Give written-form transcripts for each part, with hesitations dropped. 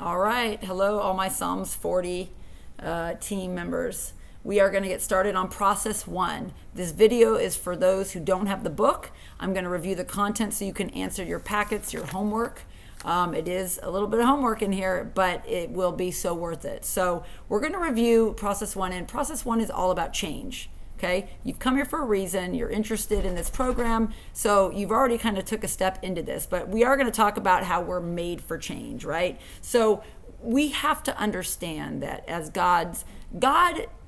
All right. Hello, all my Psalms 40 team members. We are going to get started on process one. This video is for those who don't have the book. I'm going to review the content so you can answer your packets, your homework. It is a little bit of homework in here, but it will be so worth it. So we're going to review process one, and process one is all about change. Okay, you've come here for a reason. You're interested in this program, so you've already kind of took a step into this. But we are going to talk about how we're made for change, right? So we have to understand that as God,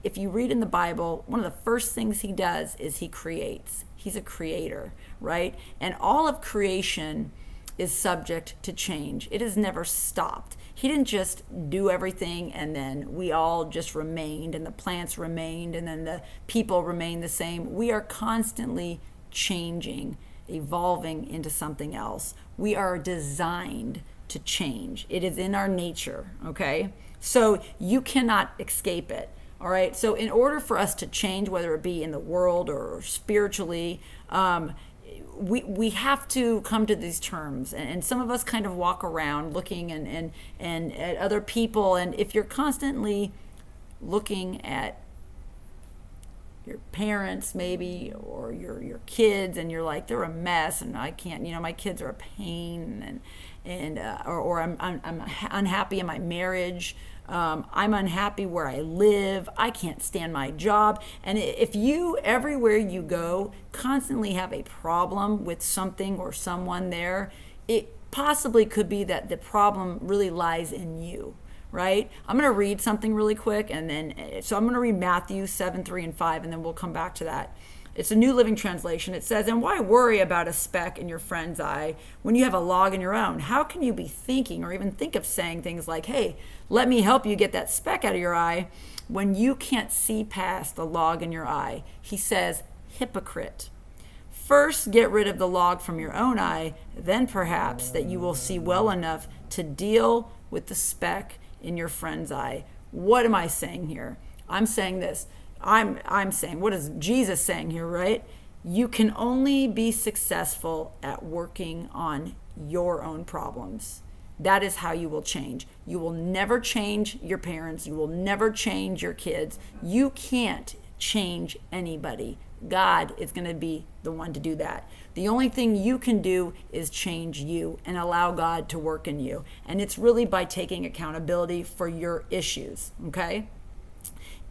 if you read in the Bible, one of the first things he does is he creates. He's a creator, right? And all of creation is subject to change. It has never stopped. He didn't just do everything and then we all just remained and the plants remained and then the people remained the same. We are constantly changing, evolving into something else. We are designed to change. It is in our nature, okay? So you cannot escape it, all right? So in order for us to change, whether it be in the world or spiritually, we have to come to these terms, and some of us kind of walk around looking and at other people, and if you're constantly looking at your parents maybe or your kids and you're like, they're a mess and I can't, my kids are a pain, or I'm unhappy in my marriage, I'm unhappy where I live, I can't stand my job. And if you, everywhere you go, constantly have a problem with something or someone there, it possibly could be that the problem really lies in you, right? I'm going to read something really quick, and then, so I'm going to read Matthew 7, 3, and 5, and then we'll come back to that. It's a New Living Translation. It says, "And why worry about a speck in your friend's eye when you have a log in your own? How can you be thinking or even think of saying things like, hey, let me help you get that speck out of your eye when you can't see past the log in your eye?" He says, "Hypocrite. First get rid of the log from your own eye, then perhaps that you will see well enough to deal with the speck in your friend's eye." What am I saying here? I'm saying this. I'm saying, what is Jesus saying here, right? You can only be successful at working on your own problems. That is how you will change. You will never change your parents. You will never change your kids. You can't change anybody. God is going to be the one to do that. The only thing you can do is change you and allow God to work in you. And it's really by taking accountability for your issues, okay?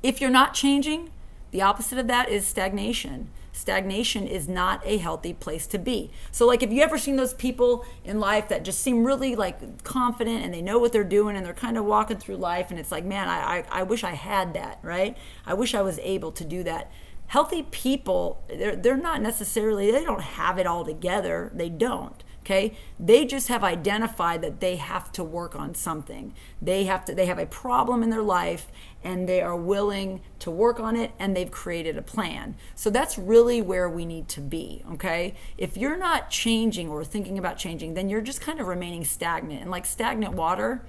If you're not changing, the opposite of that is stagnation. Stagnation is not a healthy place to be. So like, if you ever seen those people in life that just seem really like confident and they know what they're doing and they're kind of walking through life, and it's like, man, I wish I had that, right? I wish I was able to do that. Healthy people, they're not necessarily, they don't have it all together. They don't. Okay, they just have identified that they have to work on something. They have a problem in their life and they are willing to work on it, and they've created a plan. So that's really where we need to be, okay? If you're not changing or thinking about changing, then you're just kind of remaining stagnant. And like stagnant water,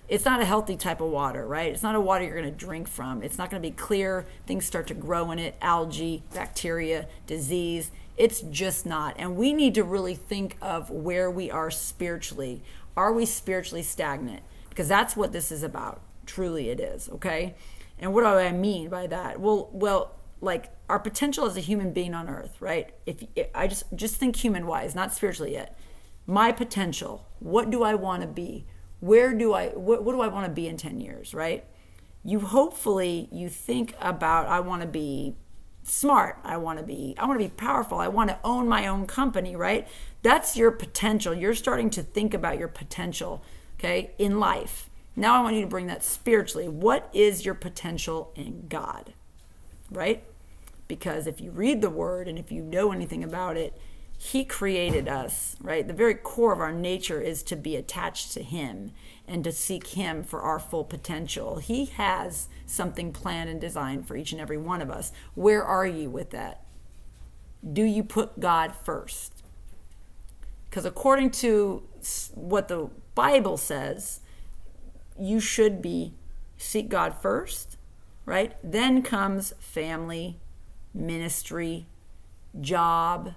it's not a healthy type of water, right? It's not a water you're going to drink from. It's not going to be clear. Things start to grow in it, algae, bacteria, disease. It's just not. And we need to really think of where we are spiritually. Are we spiritually stagnant? Because that's what this is about. Truly it is, okay? And what do I mean by that? Well, like our potential as a human being on earth, right? If I just think human-wise, not spiritually yet. My potential, what do I want to be? What do I want to be in 10 years, right? You think about, I want to be smart, I want to be powerful, I want to own my own company, right? That's your potential. You're starting to think about your potential, okay, in life. Now I want you to bring that spiritually. What is your potential in God, right? Because if you read the word and if you know anything about it, he created us, right? The very core of our nature is to be attached to him and to seek him for our full potential. He has something planned and designed for each and every one of us. Where are you with that? Do you put God first? Because according to what the Bible says, you should seek God first, right? Then comes family, ministry, job,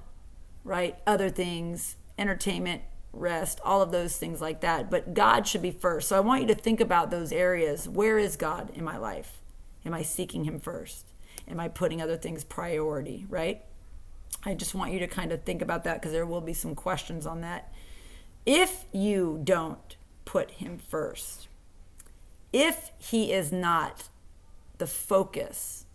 right? Other things, entertainment, rest, all of those things like that. But God should be first. So I want you to think about those areas. Where is God in my life? Am I seeking him first? Am I putting other things priority, right? I just want you to kind of think about that, because there will be some questions on that. If you don't put him first, if he is not the focus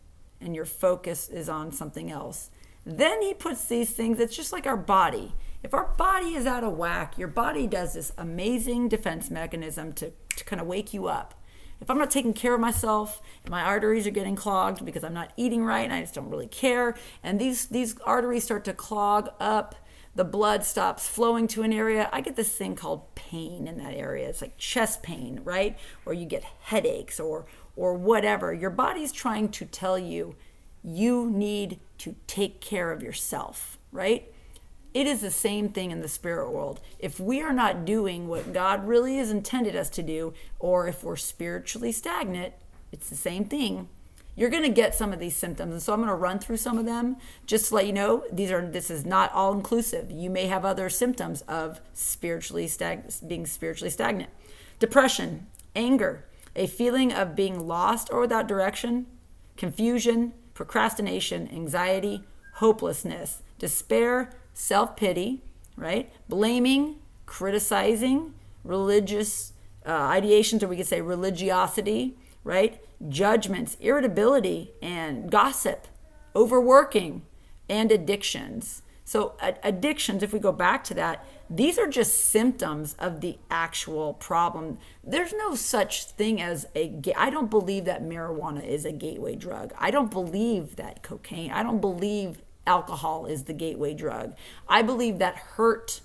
and your focus is on something else, then he puts these things. It's just like our body. If our body is out of whack, your body does this amazing defense mechanism to kind of wake you up. If I'm not taking care of myself, and my arteries are getting clogged because I'm not eating right and I just don't really care, and these arteries start to clog up, the blood stops flowing to an area, I get this thing called pain in that area. It's like chest pain, right? Or you get headaches or whatever. Your body's trying to tell you, you need to take care of yourself, right? It is the same thing in the spirit world. If we are not doing what God really has intended us to do, or if we're spiritually stagnant, it's the same thing. You're going to get some of these symptoms. And so I'm going to run through some of them just to let you know this is not all inclusive. You may have other symptoms of being spiritually stagnant. Depression, anger, a feeling of being lost or without direction, confusion, procrastination, anxiety, hopelessness, despair, self-pity, right? Blaming, criticizing, religious ideations, or we could say religiosity, right? Judgments, irritability, and gossip, overworking, and addictions. So addictions, if we go back to that, these are just symptoms of the actual problem. There's no such thing as I don't believe that marijuana is a gateway drug. I don't believe that cocaine. I don't believe alcohol is the gateway drug. I believe that hurt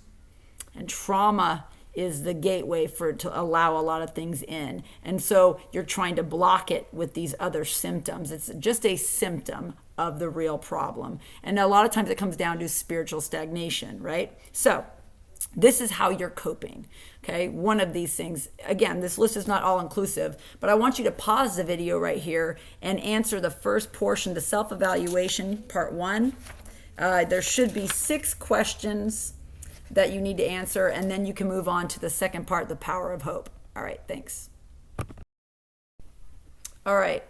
and trauma is the gateway to allow a lot of things in. And so you're trying to block it with these other symptoms. It's just a symptom of the real problem. And a lot of times it comes down to spiritual stagnation, right? So this is how you're coping, okay? One of these things, again, this list is not all inclusive, but I want you to pause the video right here and answer the first portion, the self-evaluation, part 1. There should be 6 questions that you need to answer, and then you can move on to the second part, the power of hope. All right, thanks. All right,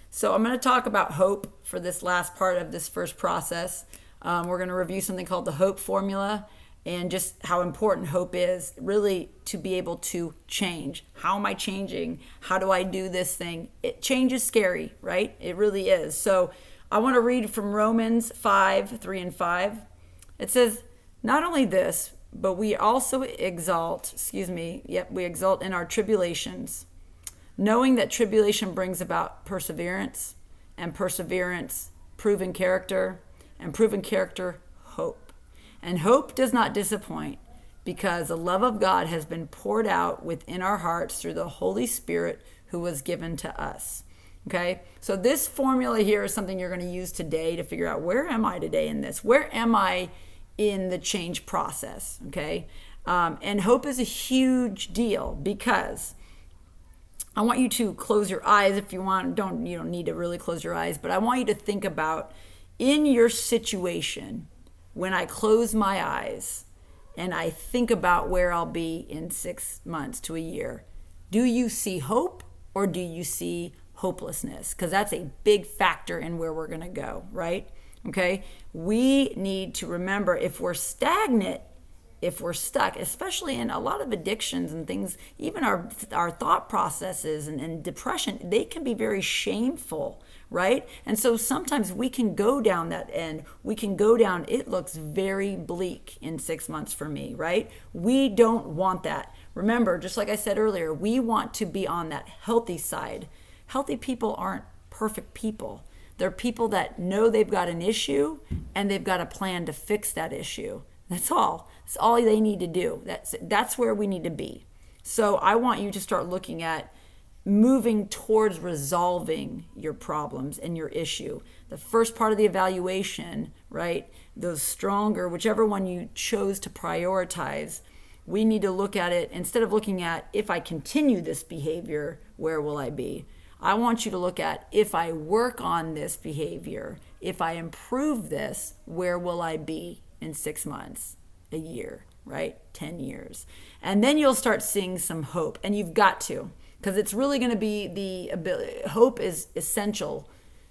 so I'm going to talk about hope for this last part of this first process. We're going to review something called the hope formula, and just how important hope is really to be able to change. How am I changing? How do I do this thing? Change is scary, right? It really is. So I want to read from Romans 5:3-5. It says, not only this, but we also exult in our tribulations, knowing that tribulation brings about perseverance, and perseverance, proven character, and proven character, hope. And hope does not disappoint, because the love of God has been poured out within our hearts through the Holy Spirit who was given to us. Okay, so this formula here is something you're going to use today to figure out, where am I today in this? Where am I in the change process? Okay, and hope is a huge deal, because I want you to close your eyes if you want. You don't need to really close your eyes, but I want you to think about, in your situation, when I close my eyes and I think about where I'll be in 6 months to a year, do you see hope or do you see hopelessness? Because that's a big factor in where we're going to go, right? Okay, we need to remember, if we're stagnant, if we're stuck, especially in a lot of addictions and things, even our thought processes and depression, they can be very shameful, right? And so sometimes we can go down that end. We can go down, it looks very bleak in 6 months for me, right? We don't want that. Remember, just like I said earlier, we want to be on that healthy side. Healthy people aren't perfect people. They're people that know they've got an issue and they've got a plan to fix that issue. That's all. That's all they need to do. That's where we need to be. So I want you to start looking at moving towards resolving your problems and your issue. The first part of the evaluation, right? Those stronger, whichever one you chose to prioritize, we need to look at it, instead of looking at, if I continue this behavior, where will I be? I want you to look at, if I work on this behavior, if I improve this, where will I be in 6 months, a year, right? 10 years. And then you'll start seeing some hope. And you've got to, because it's really going to be the ability. Hope is essential.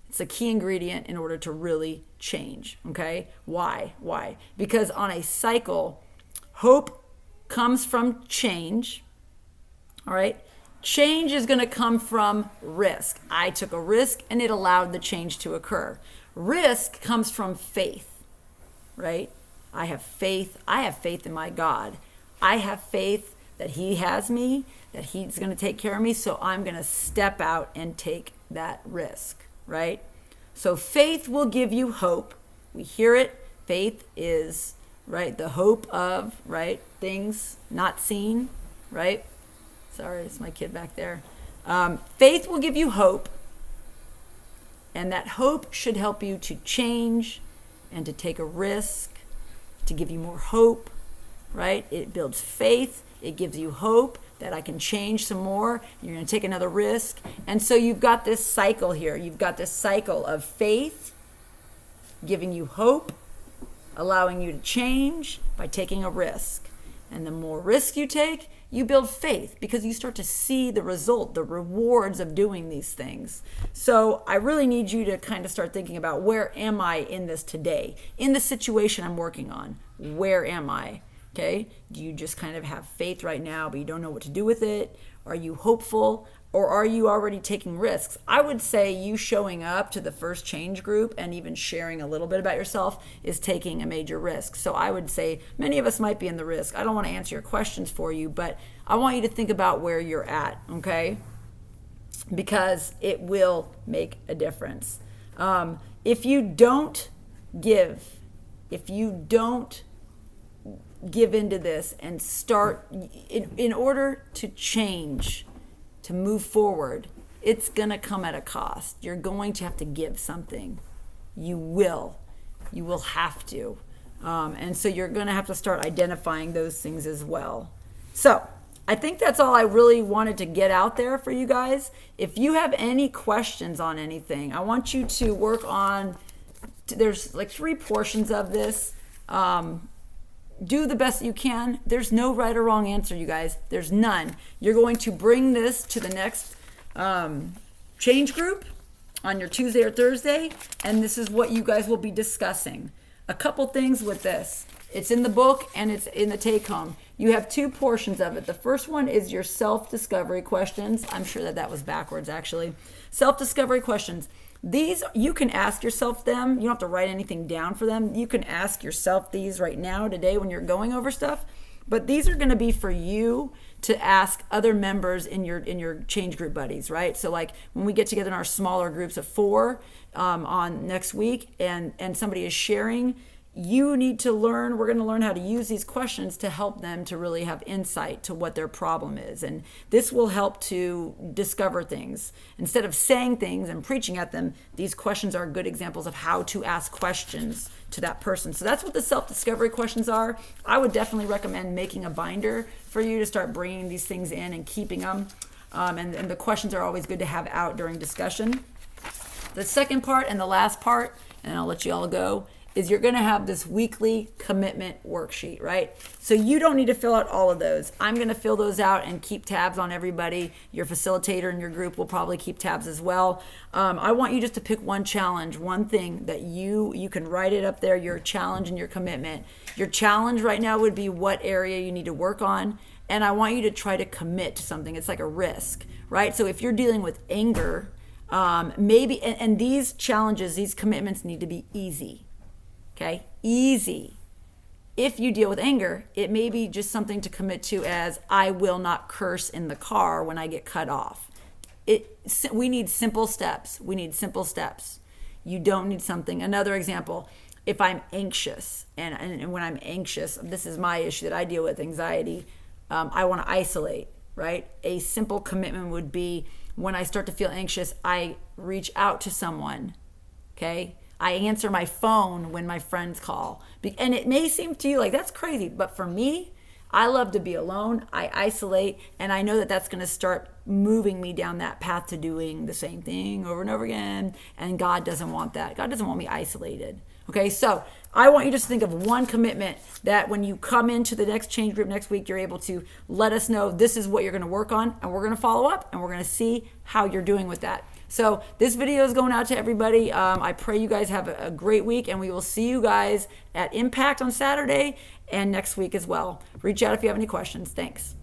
It's a key ingredient in order to really change, okay? Why? Because on a cycle, hope comes from change, all right? Change is going to come from risk. I took a risk and it allowed the change to occur. Risk comes from faith, right? I have faith. I have faith in my God. I have faith that he has me, that he's going to take care of me, so I'm going to step out and take that risk, right? So faith will give you hope. We hear it. Faith is, right, the hope of, right, things not seen, right? Sorry, it's my kid back there. Faith will give you hope, and that hope should help you to change and to take a risk, to give you more hope, right? It builds faith. It gives you hope that I can change some more. You're going to take another risk. And so you've got this cycle here. You've got this cycle of faith giving you hope, allowing you to change by taking a risk. And the more risk you take, you build faith because you start to see the result, the rewards of doing these things. So I really need you to kind of start thinking about, where am I in this today? In the situation I'm working on, where am I? Okay? Do you just kind of have faith right now, but you don't know what to do with it? Are you hopeful? Or are you already taking risks? I would say you showing up to the first change group and even sharing a little bit about yourself is taking a major risk. So I would say many of us might be in the risk. I don't want to answer your questions for you, but I want you to think about where you're at, okay? Because it will make a difference. If you don't give into this and start, in order to change, to move forward, it's going to come at a cost. You're going to have to give something. You will have to. And so you're going to have to start identifying those things as well. So I think that's all I really wanted to get out there for you guys. If you have any questions on anything, I want you to work on, there's like 3 portions of this. Do the best that you can. There's no right or wrong answer, you guys. There's none. You're going to bring this to the next change group on your Tuesday or Thursday, and this is what you guys will be discussing. A couple things with this. It's in the book and it's in the take-home. You have 2 portions of it. The first one is your self-discovery questions. I'm sure that was backwards, actually. Self-discovery questions. These, you can ask yourself them. You don't have to write anything down for them. You can ask yourself these right now, today, when you're going over stuff. But these are going to be for you to ask other members in your change group buddies, right? So like when we get together in our smaller groups of 4 on next week, and somebody is sharing, you need to learn, we're going to learn how to use these questions to help them to really have insight to what their problem is. And this will help to discover things. Instead of saying things and preaching at them, these questions are good examples of how to ask questions to that person. So that's what the self-discovery questions are. I would definitely recommend making a binder for you to start bringing these things in and keeping them. And the questions are always good to have out during discussion. The second part and the last part, and I'll let you all go, is you're going to have this weekly commitment worksheet, right? So you don't need to fill out all of those. I'm going to fill those out and keep tabs on everybody. Your facilitator in your group will probably keep tabs as well. I want you just to pick one challenge, one thing that you can write it up there, your challenge and your commitment. Your challenge right now would be what area you need to work on. And I want you to try to commit to something. It's like a risk, right? So if you're dealing with anger, maybe, and these challenges, these commitments need to be easy. Okay, easy. If you deal with anger, it may be just something to commit to as, I will not curse in the car when I get cut off. We need simple steps. You don't need something. Another example, if I'm anxious, and when I'm anxious, this is my issue that I deal with, anxiety, I want to isolate, right? A simple commitment would be, when I start to feel anxious, I reach out to someone, okay? I answer my phone when my friends call. And it may seem to you like that's crazy, but for me, I love to be alone. I isolate, and I know that that's going to start moving me down that path to doing the same thing over and over again. And God doesn't want that. God doesn't want me isolated. Okay, so I want you just to think of one commitment that when you come into the next change group next week, you're able to let us know this is what you're going to work on, and we're going to follow up, and we're going to see how you're doing with that. So this video is going out to everybody. I pray you guys have a great week, and we will see you guys at Impact on Saturday and next week as well. Reach out if you have any questions. Thanks.